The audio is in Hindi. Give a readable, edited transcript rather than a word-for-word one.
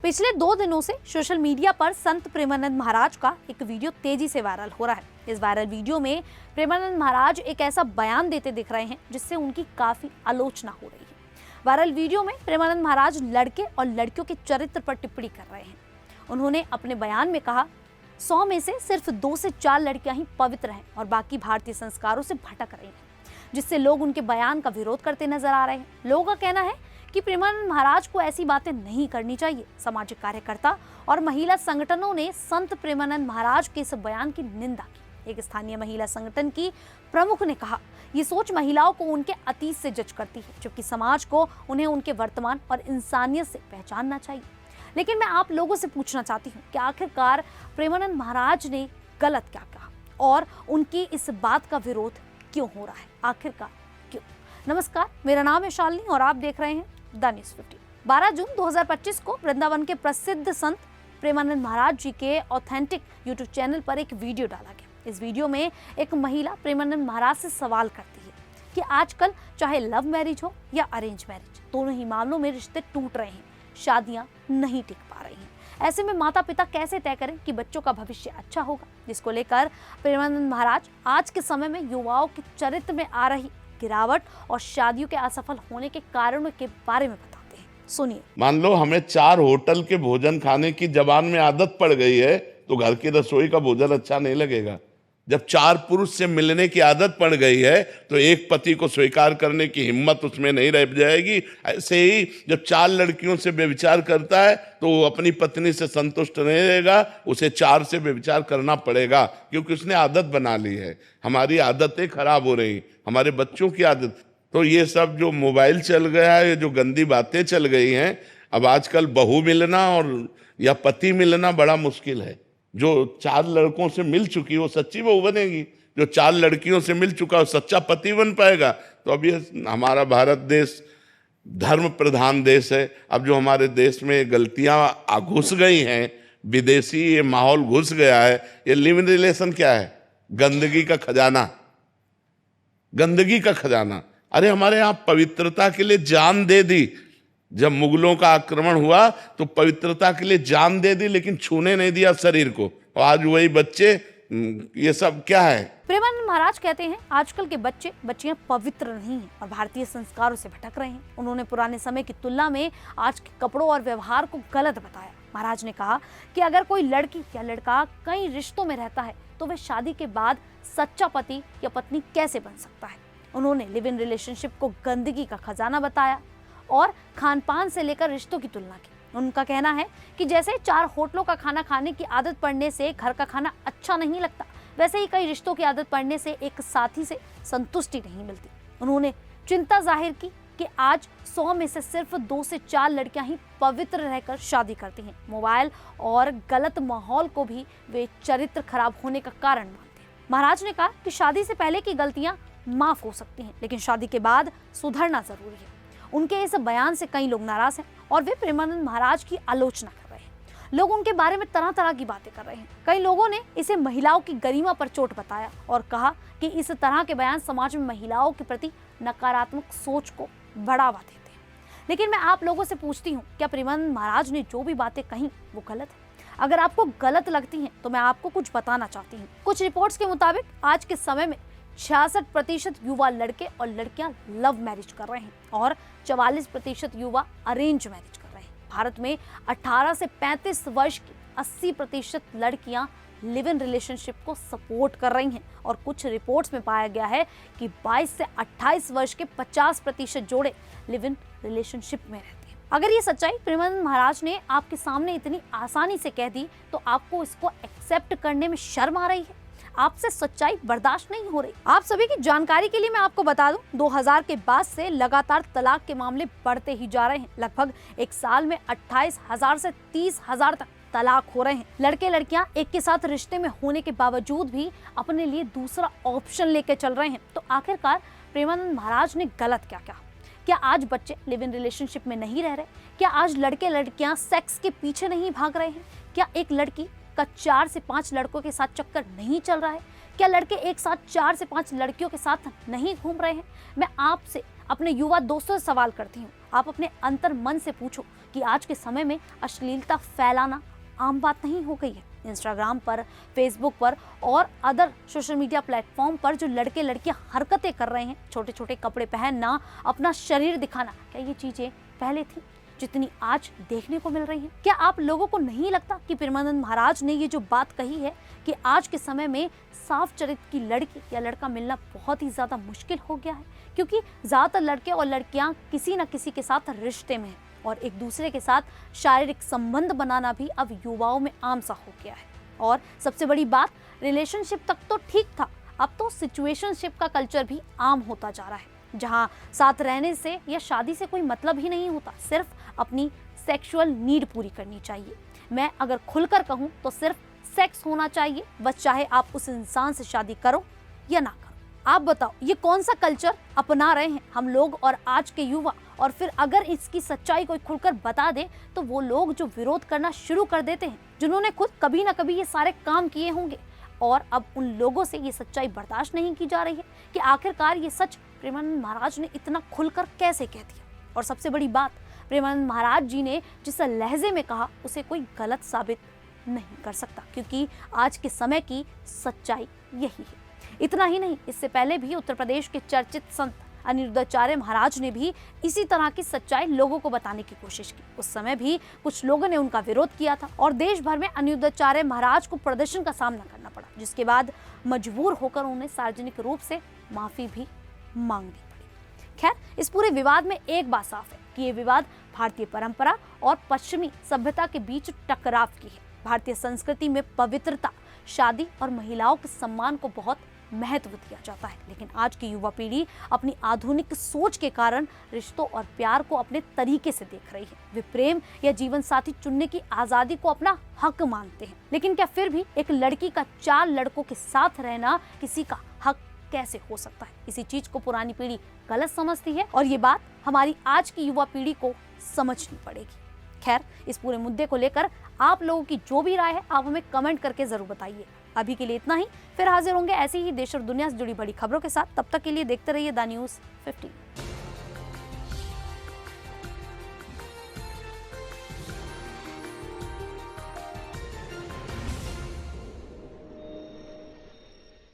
पिछले 2 दिनों से सोशल मीडिया पर संत प्रेमानंद महाराज का एक वीडियो तेजी से वायरल हो रहा है। इस वायरल वीडियो में प्रेमानंद महाराज एक ऐसा बयान देते दिख रहे हैं जिससे उनकी काफी आलोचना हो रही है। वायरल वीडियो में प्रेमानंद महाराज लड़के और लड़कियों के चरित्र पर टिप्पणी कर रहे हैं। उन्होंने अपने बयान में कहा, 100 में से सिर्फ 2 से 4 लड़कियां ही पवित्र हैं और बाकी भारतीय संस्कारों से भटक रही हैं, जिससे लोग उनके बयान का विरोध करते नजर आ रहे हैं। लोगों का कहना है कि प्रेमानंद महाराज को ऐसी बातें नहीं करनी चाहिए। सामाजिक कार्यकर्ता और महिला संगठनों ने संत प्रेमानंद महाराज के इस बयान की निंदा की। एक स्थानीय महिला संगठन की प्रमुख ने कहा, ये सोच महिलाओं को उनके अतीत से जज करती है, जबकि समाज को उन्हें उनके वर्तमान और इंसानियत से पहचानना चाहिए। लेकिन मैं आप लोगों से पूछना चाहती हूँ कि आखिरकार प्रेमानंद महाराज ने गलत क्या कहा और उनकी इस बात का विरोध क्यों हो रहा है, आखिरकार क्यों? नमस्कार, मेरा नाम है शालिनी और आप देख रहे हैं द न्यूज़ 15। 12 जून 2025 को वृंदावन के प्रसिद्ध संत प्रेमानंद महाराज जी के ऑथेंटिक यूट्यूब चैनल पर एक वीडियो डाला गया। इस वीडियो में एक महिला प्रेमानंद महाराज से सवाल करती है कि आजकल चाहे लव मैरिज हो या अरेंज मैरिज, दोनों ही मामलों में रिश्ते टूट रहे हैं, शादियां नहीं टिक पा रही हैं। ऐसे में माता पिता कैसे तय करें कि बच्चों का भविष्य अच्छा होगा, जिसको लेकर प्रेमानंद महाराज आज के समय में युवाओं के चरित्र में आ रही गिरावट और शादियों के असफल होने के कारणों के बारे में बताते हैं। सुनिए। मान लो हमें 4 होटल के भोजन खाने की जबान में आदत पड़ गई है तो घर की रसोई का भोजन अच्छा नहीं लगेगा। जब 4 पुरुष से मिलने की आदत पड़ गई है तो एक पति को स्वीकार करने की हिम्मत उसमें नहीं रह जाएगी। ऐसे ही जब 4 लड़कियों से व्यभिचार करता है तो वो अपनी पत्नी से संतुष्ट नहीं रहेगा, उसे 4 से व्यभिचार करना पड़ेगा, क्योंकि उसने आदत बना ली है। हमारी आदतें खराब हो रही, हमारे बच्चों की आदत। तो ये सब जो मोबाइल चल गया है, जो गंदी बातें चल गई हैं, अब आजकल बहू मिलना और या पति मिलना बड़ा मुश्किल है। जो 4 लड़कों से मिल चुकी वो सच्ची बहू बनेगी, जो 4 लड़कियों से मिल चुका वो सच्चा पति बन पाएगा। तो अब ये हमारा भारत देश धर्म प्रधान देश है। अब जो हमारे देश में गलतियां घुस गई हैं, विदेशी ये माहौल घुस गया है। ये लिव इन रिलेशन क्या है? गंदगी का खजाना, गंदगी का खजाना। अरे हमारे यहाँ पवित्रता के लिए जान दे दी। जब मुगलों का आक्रमण हुआ तो पवित्रता के लिए जान दे दी, लेकिन छूने नहीं दिया शरीर को। और आज वही बच्चे, ये सब क्या है? प्रेमानंद महाराज कहते हैं आजकल के बच्चियां पवित्र नहीं हैं और भारतीय संस्कारों से भटक रहे हैं। उन्होंने पुराने समय की तुलना में आज के कपड़ों और व्यवहार को गलत बताया। महाराज ने कहा कि अगर कोई लड़की या लड़का कई रिश्तों में रहता है तो वह शादी के बाद सच्चा पति या पत्नी कैसे बन सकता है। उन्होंने लिव इन रिलेशनशिप को गंदगी का खजाना बताया और खान पान से लेकर रिश्तों की तुलना की। उनका कहना है कि जैसे 4 होटलों का खाना खाने की आदत पड़ने से घर का खाना अच्छा नहीं लगता, वैसे ही कई रिश्तों की आदत पड़ने से एक साथी से संतुष्टि नहीं मिलती। उन्होंने चिंता जाहिर की कि आज 100 में से सिर्फ 2 से 4 लड़कियां ही पवित्र रहकर शादी करती हैं। मोबाइल और गलत माहौल को भी वे चरित्र खराब होने का कारण मानते हैं। महाराज ने कहा कि शादी से पहले की गलतियां माफ हो सकती हैं, लेकिन शादी के बाद सुधरना जरूरी है। उनके इस बयान से कई लोग नाराज हैं और वे प्रेमानंद महाराज की आलोचना कर रहे हैं। लोग उनके बारे में तरह तरह की बातें कर रहे हैं। कई लोगों ने इसे महिलाओं की गरिमा पर चोट बताया और कहा कि इस तरह के बयान समाज में महिलाओं के प्रति नकारात्मक सोच को बढ़ावा देते हैं। लेकिन मैं आप लोगों से पूछती हूँ, क्या प्रेमानंद महाराज ने जो भी बातें कही वो गलत है? अगर आपको गलत लगती हैं तो मैं आपको कुछ बताना चाहती हूँ। कुछ रिपोर्ट्स के मुताबिक आज के समय में 66% युवा लड़के और लड़कियां लव मैरिज कर रहे हैं और 44% युवा अरेंज मैरिज कर रहे हैं। भारत में 18 से 35 वर्ष की 80% लड़कियां लिव इन रिलेशनशिप को सपोर्ट कर रही हैं और कुछ रिपोर्ट्स में पाया गया है कि 22 से 28 वर्ष के 50% जोड़े लिव इन रिलेशनशिप में रहते हैं। अगर ये सच्चाई प्रेमानंद महाराज ने आपके सामने इतनी आसानी से कह दी तो आपको इसको एक्सेप्ट करने में शर्म आ रही है, आपसे सच्चाई बर्दाश्त नहीं हो रही। आप सभी की जानकारी के लिए मैं आपको बता दूं, 2000 के बाद से लगातार तलाक के मामले बढ़ते ही जा रहे हैं। लगभग एक साल में 28,000 से 30,000 तक तलाक हो रहे हैं। लड़के लड़कियां एक के साथ रिश्ते में होने के बावजूद भी अपने लिए दूसरा ऑप्शन लेके चल रहे हैं। तो आखिरकार प्रेमानंद महाराज ने गलत क्या कहा? क्या आज बच्चे लिव इन रिलेशनशिप में नहीं रह रहे? क्या आज लड़के लड़कियां सेक्स के पीछे नहीं भाग रहे हैं? क्या एक लड़की का 4 से 5 लड़कों के साथ चक्कर नहीं चल रहा है? क्या लड़के एक साथ 4 से 5 लड़कियों के साथ नहीं घूम रहे हैं? मैं आपसे अपने युवा दोस्तों से सवाल करती हूँ, आप अपने अंतर मन से पूछो कि आज के समय में अश्लीलता फैलाना आम बात नहीं हो गई है। इंस्टाग्राम पर, फेसबुक पर और अदर सोशल मीडिया प्लेटफॉर्म पर जो लड़के लड़कियां हरकतें कर रहे हैं, छोटे छोटे कपड़े पहनना, अपना शरीर दिखाना, क्या ये चीजें पहले थी जितनी आज देखने को मिल रही हैं? क्या आप लोगों को नहीं लगता कि प्रेमानंद महाराज ने ये जो बात कही है कि आज के समय में साफ चरित्र की लड़की या लड़का मिलना बहुत ही ज्यादा मुश्किल हो गया है, क्योंकि ज्यादातर लड़के और लड़कियां किसी न किसी के साथ रिश्ते में हैं और एक दूसरे के साथ शारीरिक संबंध बनाना भी अब युवाओं में आम सा हो गया है। और सबसे बड़ी बात, रिलेशनशिप तक तो ठीक था, अब तो सिचुएशनशिप का कल्चर भी आम होता जा रहा है, जहां साथ रहने से या शादी से कोई मतलब ही नहीं होता, सिर्फ अपनी सेक्सुअल नीड पूरी करनी चाहिए। मैं अगर खुलकर कहूं तो सिर्फ सेक्स होना चाहिए, बस चाहे आप उस इंसान से शादी करो या ना करो। आप बताओ ये कौन सा कल्चर अपना रहे हैं हम लोग और आज के युवा? और फिर अगर इसकी सच्चाई कोई खुलकर बता दे तो वो लोग जो विरोध करना शुरू कर देते हैं, जिन्होंने खुद कभी ना कभी ये सारे काम किए होंगे, और अब उन लोगों से ये सच्चाई बर्दाश्त नहीं की जा रही है कि आखिरकार ये सच प्रेमानंद महाराज ने इतना खुलकर कैसे कह दिया। और सबसे बड़ी बात, प्रेमानंद महाराज जी ने जिस लहजे में कहा उसे कोई गलत साबित नहीं कर सकता, क्योंकि आज के समय की सच्चाई यही है। इतना ही नहीं, इससे पहले भी उत्तर प्रदेश के चर्चित संत अनिरुद्धाचार्य महाराज ने भी इसी तरह की सच्चाई लोगों को बताने की कोशिश की। उस समय भी कुछ लोगों ने उनका विरोध किया था और देश भर में अनिरुद्धाचार्य महाराज को प्रदर्शन का सामना करना पड़ा, जिसके बाद मजबूर होकर उन्हें सार्वजनिक रूप से माफी भी मांगनी पड़ी। खैर, इस पूरे विवाद में एक बात साफ है कि ये विवाद भारतीय परंपरा और पश्चिमी सभ्यता के बीच टकराव की है। भारतीय संस्कृति में पवित्रता, शादी और महिलाओं के सम्मान को बहुत महत्व दिया जाता है, लेकिन आज की युवा पीढ़ी अपनी आधुनिक सोच के कारण रिश्तों और प्यार को अपने तरीके से देख रही है। वे प्रेम या जीवन साथी चुनने की आजादी को अपना हक मानते हैं, लेकिन क्या फिर भी एक लड़की का 4 लड़कों के साथ रहना किसी का हक कैसे हो सकता है? इसी चीज को पुरानी पीढ़ी गलत समझती है और ये बात हमारी आज की युवा पीढ़ी को समझनी पड़ेगी। खैर, इस पूरे मुद्दे को लेकर आप लोगों की जो भी राय है आप हमें कमेंट करके जरूर बताइए। अभी के लिए इतना ही, फिर हाजिर होंगे ऐसी ही देश और दुनिया से जुड़ी बड़ी खबरों के साथ। तब तक के लिए देखते रहिए द न्यूज़ 15।